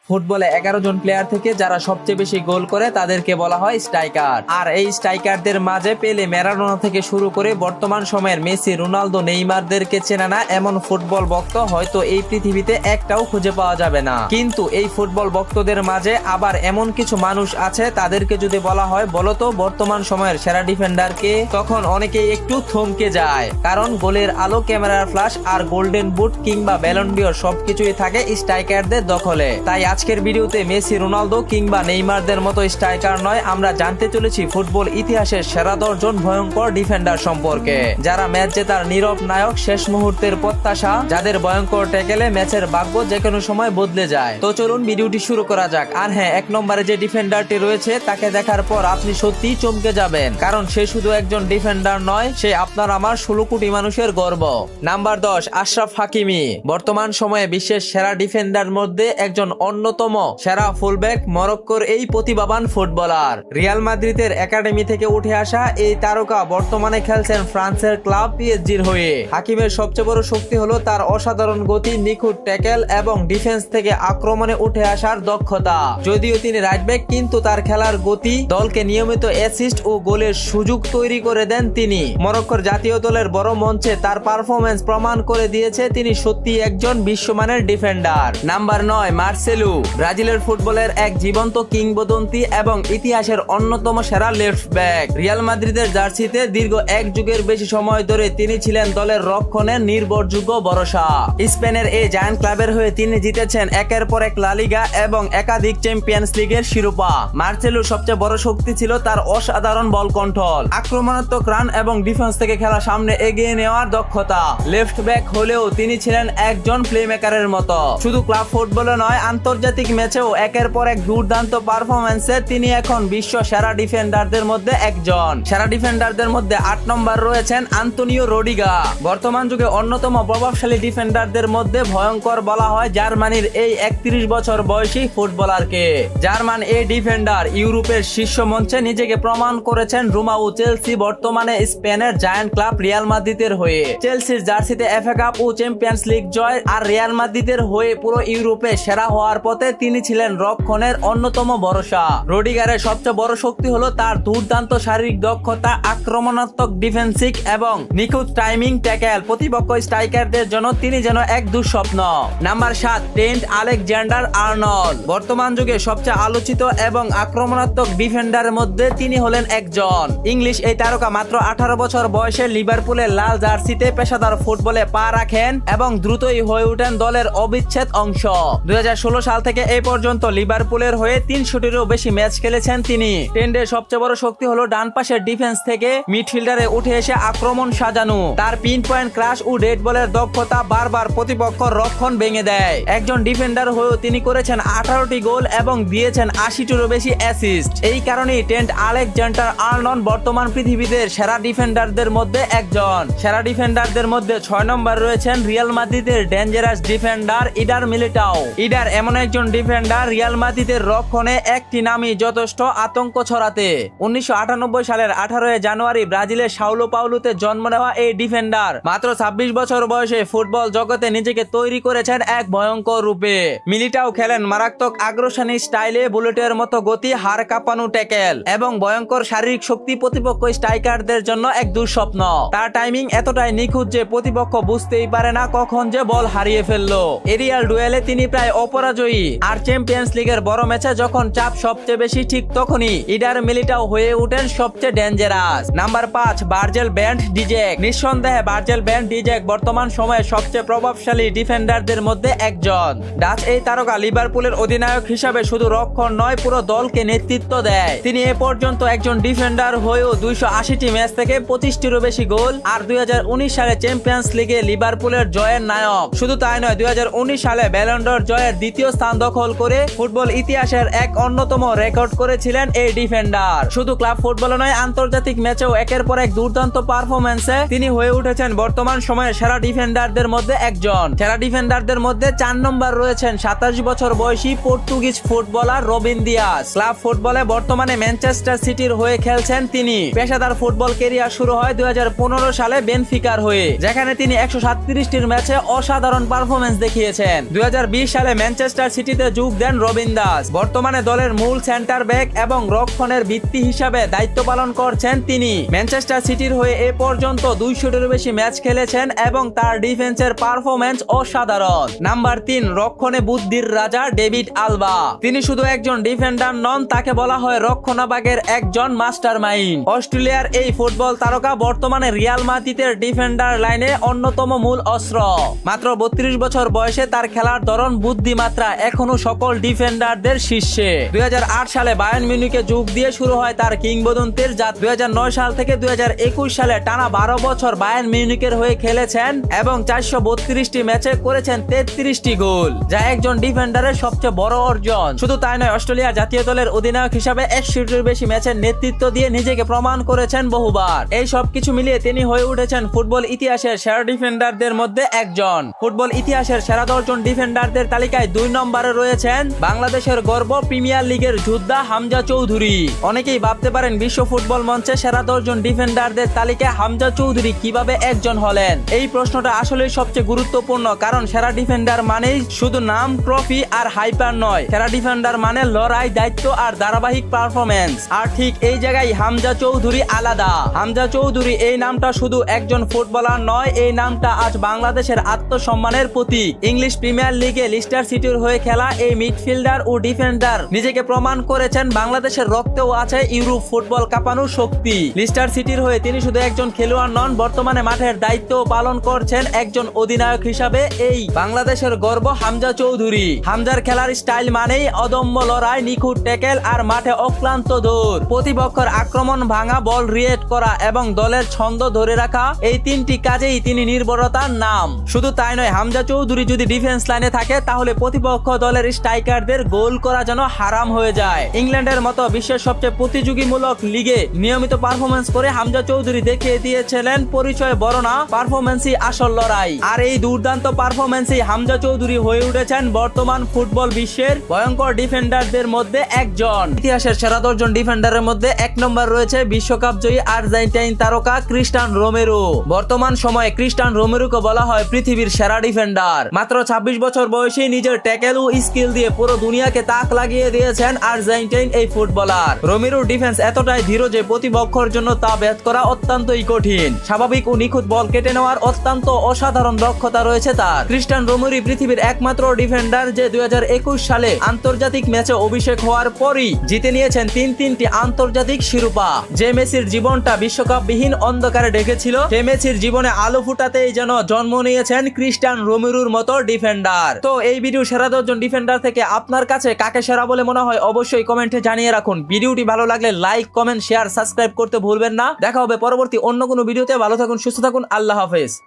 ফুটবলে 11 জন প্লেয়ার থেকে যারা সবচেয়ে বেশি গোল করে তাদেরকে বলা হয় স্ট্রাইকার। আর এই স্ট্রাইকারদের মাঝে পেলে, ম্যারাডোনা থেকে শুরু করে বর্তমান সময়ের মেসি, রোনালদো, নেইমারদেরকে চেনে না এমন ফুটবল ভক্ত হয়তো এই পৃথিবীতে একটাও খুঁজে পাওয়া যাবে না। কিন্তু এই ফুটবল ভক্তদের মাঝে আবার এমন কিছু মানুষ আছে, তাদেরকে যদি বলা হয় বলতো বর্তমান সময়ের সেরা ডিফেন্ডার কে, তখন অনেকেই একটু থমকে যায়। কারণ গোলের আলো, ক্যামেরার ফ্ল্যাশ আর গোল্ডেন বুট কিংবা ব্যালন ডিওর সবকিছুই থাকে স্ট্রাইকারদের দখলে। তাই আজকের ভিডিওতে মেসি, রোনালদো কিংবা নেইমারদের মতো স্ট্রাইকার নয়, আমরা জানতে চলেছি ফুটবল ইতিহাসের সেরা 10 জন ভয়ঙ্কর ডিফেন্ডার সম্পর্কে, যারা ম্যাচ জেতার নীরব নায়ক, শেষ মুহূর্তের প্রত্যাশা, যাদের ভয়ঙ্কর ট্যাকেলে ম্যাচের ভাগ্য যে কোনো সময় বদলে যায়। তো চলুন ভিডিওটি শুরু করা যাক। আর হ্যাঁ, 1 নম্বরে যে ডিফেন্ডারটি রয়েছে তাকে দেখার পর আপনি সত্যিই চমকে যাবেন, কারণ সে শুধু একজন ডিফেন্ডার নয়, সে আপনার আমার 16 কোটি মানুষের গর্ব। নাম্বার 10, আশরাফ হাকিমি। বর্তমান সময়ে বিশ্বের সেরা ডিফেন্ডার মধ্যে একজন অন্যতম সেরা ফুলব্যাক, মরক্কোর এই প্রতিভাবান ফুটবলার। রিয়াল মাদ্রিদের একাডেমি থেকে উঠে আসা এই তারকা বর্তমানে খেলছেন ফ্রান্সের ক্লাব পিএসজির হয়ে। হাকিমের সবচেয়ে বড় শক্তি হলো তার অসাধারণ গতি, নিখুঁত ট্যাকেল এবং ডিফেন্স থেকে আক্রমণে উঠে আসার দক্ষতা। যদিও তিনি রাইট ব্যাক, কিন্তু তার খেলার গতি দলকে নিয়মিত অ্যাসিস্ট ও গোলের সুযোগ তৈরি করে দেন তিনি। মরক্কোর জাতীয় দলের বড় মঞ্চে তার পারফরমেন্স প্রমাণ করে দিয়েছে তিনি সত্যি একজন বিশ্বমানের ডিফেন্ডার। Number 9, Marcelo. ব্রাজিলের ফুটবলের এক জীবন্ত কিংবদন্তি এবং ইতিহাসের অন্যতম সেরা লেফট ব্যাক। রিয়াল মাদ্রিদের জার্সিতে দীর্ঘ 1 যুগের বেশি সময় ধরে তিনি ছিলেন দলের রক্ষণের নির্ভরযোগ্য ভরসা। স্পেনের এই জায়ান্ট ক্লাবের হয়ে তিনি জিতেছেন একের পর এক লা লিগা এবং একাধিক চ্যাম্পিয়ন্স লিগের শিরোপা। মার্সেলোর সবচেয়ে বড় শক্তি ছিল তার অসাধারণ বল কন্ট্রোল, আক্রমণাত্মক রান এবং ডিফেন্স থেকে খেলা সামনে এগিয়ে নেওয়ার দক্ষতা। লেফট ব্যাক হলেও তিনি ছিলেন একজন প্লেমেকারের মতো। শুধু ক্লাব ফুটবলে নয়, আন্তর্জাতিক ম্যাচেও একের পর এক দুর্দান্ত পারফরম্যান্সে তিনি এখন বিশ্ব সেরা ডিফেন্ডারদের মধ্যে একজন। সেরা ডিফেন্ডারদের মধ্যে 8 নম্বর রয়েছেন আন্তোনিও রুডিগার। বর্তমান যুগে অন্যতম প্রভাবশালী ডিফেন্ডারদের মধ্যে ভয়ঙ্কর বলা হয় জার্মানির এই 31 বছর বয়সী ফুটবলারকে। জার্মান এই ডিফেন্ডার ইউরোপের শীর্ষ মঞ্চে নিজেকে প্রমাণ করেছেন রোমা ও চেলসি, বর্তমানে স্পেনের জায়ান্ট ক্লাব রিয়াল মাদ্রিদের হয়ে। চেলসির জার্সিতে এফএ কাপ ও চ্যাম্পিয়ন্স লিগ জয়, আর রিয়াল মাদ্রিদের হয়ে পুরো ইউরোপে সেরা হওয়ার পথে তিনি ছিলেন রক্ষণের অন্যতম ভরসা। রুডিগারের সবচেয়ে বড় শক্তি হলো তার দুর্দান্ত শারীরিক দক্ষতা, আক্রমণাত্মক ডিফেন্সিভ এবং নিখুঁত টাইমিং ট্যাকেল। প্রতিপক্ষ স্ট্রাইকারদের জন্য তিনি যেন এক দুঃস্বপ্ন। Number 7, Trent Alexander-Arnold. বর্তমান যুগে সবচেয়ে আলোচিত এবং আক্রমণাত্মক ডিফেন্ডারের মধ্যে তিনি হলেন একজন। ইংলিশ এই তারকা মাত্র 18 বছর বয়সে লিভারপুলের লাল জার্সিতে পেশাদার ফুটবলে পা রাখেন এবং দ্রুতই হয়ে ওঠেন দলের অবিচ্ছেদ অংশ। 2016 সাল থেকে এই পর্যন্ত লিভারপুলের হয়ে 300টিরও বেশি ম্যাচ খেলেছেন তিনি। ট্রেন্টের সবচেয়ে বড় শক্তি হলো ডান পাশের ডিফেন্স থেকে মিডফিল্ডারে উঠে এসে আক্রমণ সাজানো। তার পিন পয়েন্ট ক্রাশ ও ডেড বলের দক্ষতা বারবার প্রতিপক্ষের রক্ষণ ভেঙে দেয়। একজন ডিফেন্ডার হয়েও তিনি করেছেন 18টি গোল এবং দিয়েছেন 80টিরও বেশি অ্যাসিস্ট। এই কারণেই ট্রেন্ট আলেকজান্ডার-আর্নল্ড বর্তমান পৃথিবীতে সেরা ডিফেন্ডারদের মধ্যে একজন। সেরা ডিফেন্ডারদের মধ্যে 6 নম্বর রয়েছেন রিয়াল মাদ্রিদের ডেঞ্জারাস ডিফেন্ডার ইডার মিলিটাও। ইডার এমন একজন ডিফেন্ডার, রিয়াল মাদ্রিদের রক্ষণে একটি নামই যথেষ্ট আতঙ্ক ছড়াতে। 1998 সালের 18 জানুয়ারি ব্রাজিলের সাউলো পাউলোতে জন্ম নেওয়া এই ডিফেন্ডার মাত্র 26 বছর বয়সে ফুটবল জগতে নিজেকে তৈরি করেছেন এক ভয়ঙ্কর রূপে। মিলিটাও খেলেন মারাত্মক আগ্রাসনী স্টাইলে, বুলেটের মতো গতি, হাড় কাঁপানো ট্যাকেল এবং ভয়ঙ্কর শারীরিক শক্তি। প্রতিপক্ষ স্ট্রাইকারদের জন্য এক দুঃস্বপ্ন। তার টাইমিং এতটাই নিখুঁত যে প্রতিপক্ষ বুঝতেই পারে না কখন যে বল হারিয়ে ফেললো। এরিয়াল ডুয়েলে তিনি প্রায় অপরাজয়ী। আর চ্যাম্পিয়ন্স লিগের বড় ম্যাচে যখন চাপ সবচেয়ে বেশি, ঠিক তখনই ইডার মিলিটাও হয়ে ওঠেন সবচেয়ে dangerous. Number 5, Virgil van Dijk. নিঃসন্দেহে ভার্জিল ভ্যান ডিজেক বর্তমান সময়ে সবচেয়ে প্রভাবশালী ডিফেন্ডারদের মধ্যে একজন। ডাচ এই তারকা লিভারপুলের অধিনায়ক হিসাবে শুধু রক্ষণ নয়, পুরো দলকে নেতৃত্ব দেয়। তিনি এ পর্যন্ত একজন ডিফেন্ডার হয়েও 280টি ম্যাচ থেকে 25টিরও বেশি গোল, আর 2019 সালে চ্যাম্পিয়ন্স লিগে লিভারপুলের জয়ের নায়ক। শুধু তাই নয়, 2019 সালে ব্যালন ড'র জয়ের দ্বিতীয় স্থান দখল করে ফুটবল ইতিহাসের এক অন্যতম রেকর্ড করেছিলেন এই ডিফেন্ডার। শুধু ক্লাব ফুটবলে নয়, আন্তর্জাতিক ম্যাচেও একের পর এক দুর্দান্ত পারফরম্যান্সে তিনি হয়ে উঠেছেন বর্তমান সময়ে সেরা ডিফেন্ডারদের মধ্যে একজন। সেরা ডিফেন্ডারদের মধ্যে 4 নম্বর রয়েছেন 27 বছর বয়সী পর্তুগিজ ফুটবলার রবিন দিয়াস। ক্লাব ফুটবলে বর্তমানে ম্যানচেস্টার সিটির হয়ে খেলছেন তিনি। পেশাদার ফুটবল ক্যারিয়ার শুরু হয় 2015 সালে বেনফিকার হয়ে, যেখানে তিনি 137টির ম্যাচে অসাধারণ পারফরম্যান্স দেখিয়েছেন। 2020 সালে ম্যানচেস্টার সিটিতে যোগ দেন রবিন দাস। বর্তমানে দলের মূল সেন্টার ব্যাক এবং রক্ষণের ভিত্তি হিসাবে দায়িত্ব পালন করছেন তিনি। ম্যানচেস্টার সিটির হয়ে এ পর্যন্ত 200-টিরও বেশি ম্যাচ খেলেছেন এবং তার ডিফেন্সের পারফরম্যান্স অসাধারণ। নাম্বার 3, রক্ষণে বুদ্ধির রাজা ডেভিড আলবা। তিনি শুধু একজন ডিফেন্ডার নন, তাকে বলা হয় রক্ষণভাগের একজন মাস্টারমাইন্ড। অস্ট্রেলিয়ার এই ফুটবল তারকা বর্তমানে রিয়াল মাদ্রিদের ডিফেন্ডার লাইনে অন্যতম মূল অস্ত্র। মাত্র 32 বছর বয়সে তার খেলার ধরন, বুদ্ধিমাত্রা এখনো সকল ডিফেন্ডারদের শীর্ষে। 2008 সালে বায়ার্ন মিউনিখে যোগ দিয়ে শুরু হয় তার কিংবদন্তির যাত্রা। 2009 সাল থেকে 2021 সালে টানা 12 বছর বায়ার্ন মিউনিখের হয়ে খেলেছেন এবং 432টি ম্যাচে করেছেন 33টি গোল, যা একজন ডিফেন্ডারের সবচেয়ে বড় অর্জন। শুধু তাই নয়, অস্ট্রেলিয়া জাতীয় দলের অধিনায়ক হিসাবে 100-টির বেশি ম্যাচের নেতৃত্ব দিয়ে নিজেকে প্রমাণ করেছেন বহুবার। এই সবকিছু মিলিয়ে তিনি হয়ে উঠেছেন ফুটবল ইতিহাসের সেরা ডিফেন্ডারদের মধ্যে একজন। ফুটবল ইতিহাসের সেরা 10 জন ডিফেন্ডারদের তালিকায় 2 নম্বরে রয়েছেন বাংলাদেশের গর্ব, প্রিমিয়ার লিগের যোদ্ধা হামজা চৌধুরী। অনেকেই ভাবতে পারেন বিশ্ব ফুটবল মঞ্চে সেরা 10 জন ডিফেন্ডারদের তালিকায় হামজা চৌধুরী কিভাবে একজন হলেন। এই প্রশ্নটা আসলে সবচেয়ে গুরুত্বপূর্ণ, কারণ সেরা ডিফেন্ডার মানেই শুধু নাম, ট্রফি আর হাইপার নয়। সেরা ডিফেন্ডার মানে লড়াই, দায়িত্ব আর ধারাবাহিক পারফরম্যান্স। আর ঠিক এই জায়গায় হামজা চৌধুরী আলাদা। হামজা চৌধুরী এই নামটা শুধু একজন ফুটবলার নয়, এই নামটা আজ বাংলাদেশের আত্মসম্মানের প্রতীক। ইংলিশ প্রিমিয়ার লিগে লিস্টার সিটির হয়ে খেলা এই মিডফিল্ডার ও ডিফেন্ডার নিজেকে প্রমাণ করেছেন বাংলাদেশের রক্তেও আছে ইউরোপ ফুটবল কাঁপানোর শক্তি। লিস্টার সিটির হয়ে তিনি শুধু একজন খেলোয়াড় নন, বর্তমানে মাঠের দায়িত্ব পালন করছেন একজন অধিনায়ক হিসাবে। এই বাংলাদেশের গর্ব হামজা চৌধুরী। হামজার খেলার স্টাইল মানেই অদম্য লড়াই, নিখুঁত ট্যাকেল আর মাঠে অক্লান্ত দৌড়। প্রতিপক্ষের আক্রমণ ভাঙা, বল রিয়েক্ট করা এবং দলের ছন্দ ধরে রাখা, এই 3টি কাজেই তিনি নির্ভরতার নাম। শুধু তাই নয়, হামজা চৌধুরী যদি ডিফেন্স লাইনে থাকে তাহলে প্রতিপক্ষ দলের স্ট্রাইকারদের গোল করা যেন হারাম হয়ে যায়। ইংল্যান্ডের মতো বিশ্বের সবচেয়ে প্রতিযোগীমূলক লিগে নিয়মিত পারফরমেন্স করে হামজা চৌধুরী দেখিয়ে দিয়েছিলেন পরিচয় বড় না, পারফরমেন্সই আসল লড়াই। আর এই দুর্দান্ত পারফরমেন্সই হামজা চৌধুরী হয়ে উঠেছেন বর্তমান ফুটবল বিশ্বের ভয়ঙ্কর ডিফেন্ডারদের মধ্যে একজন। ইতিহাসের সেরা 10 জন ডিফেন্ডারের মধ্যে 1 নম্বর রয়েছে বিশ্বকাপ জয়ী আর্জেন্টাইন তারকা ক্রিস্টিয়ানো রোমেরো। বর্তমান সময়ে ক্রিস্টিয়ানো রোমেরোকে বলা হয় পৃথিবীর সেরা ডিফেন্ডার। মাত্র 26 বছর বয়সে নিজের ট্যাকেল ও স্কিল দিয়ে পুরো দুনিয়াকে তাক লাগিয়ে দিয়েছেন আর্জেন্টাইন এই ফুটবলার। রোমেরোর ডিফেন্স এতটাই দৃঢ় যে প্রতিপক্ষের জন্য তা ভেদ করা অত্যন্তই কঠিন। স্বাভাবিক ও নিখুঁত বল কেটে নেওয়ার অত্যন্ত অসাধারণ দক্ষতা রয়েছে তার। ক্রিস্টিয়ানো রোমেরো পৃথিবীর একমাত্র ডিফেন্ডার যে 2021 সালে আন্তর্জাতিক ম্যাচে অভিষেক হওয়ার পরই জিতে নিয়েছেন 3টি আন্তর্জাতিক শিরোপা। যে মেসির জীবনটা বিশ্বকাপবিহীন অন্ধকারে ঢেকেছিল, সে মেসির জীবনে আলো ফুটাতেই যেন জন্ম নিয়েছেন ক্রিস্টিয়ানো রোমেরোর মতো ডিফেন্ডার। তো এই ভিডিও সেরা 10 জন ডিফেন্ডার থেকে আপনার কাছে কাকে সেরা বলে মনে হয় অবশ্যই কমেন্টে জানিয়ে রাখুন। ভিডিওটি ভালো লাগলে লাইক, কমেন্ট, শেয়ার, সাবস্ক্রাইব করতে ভুলবেন না। দেখা হবে পরবর্তী অন্য কোনো ভিডিওতে। ভালো থাকুন, সুস্থ থাকুন, আল্লাহ হাফেজ।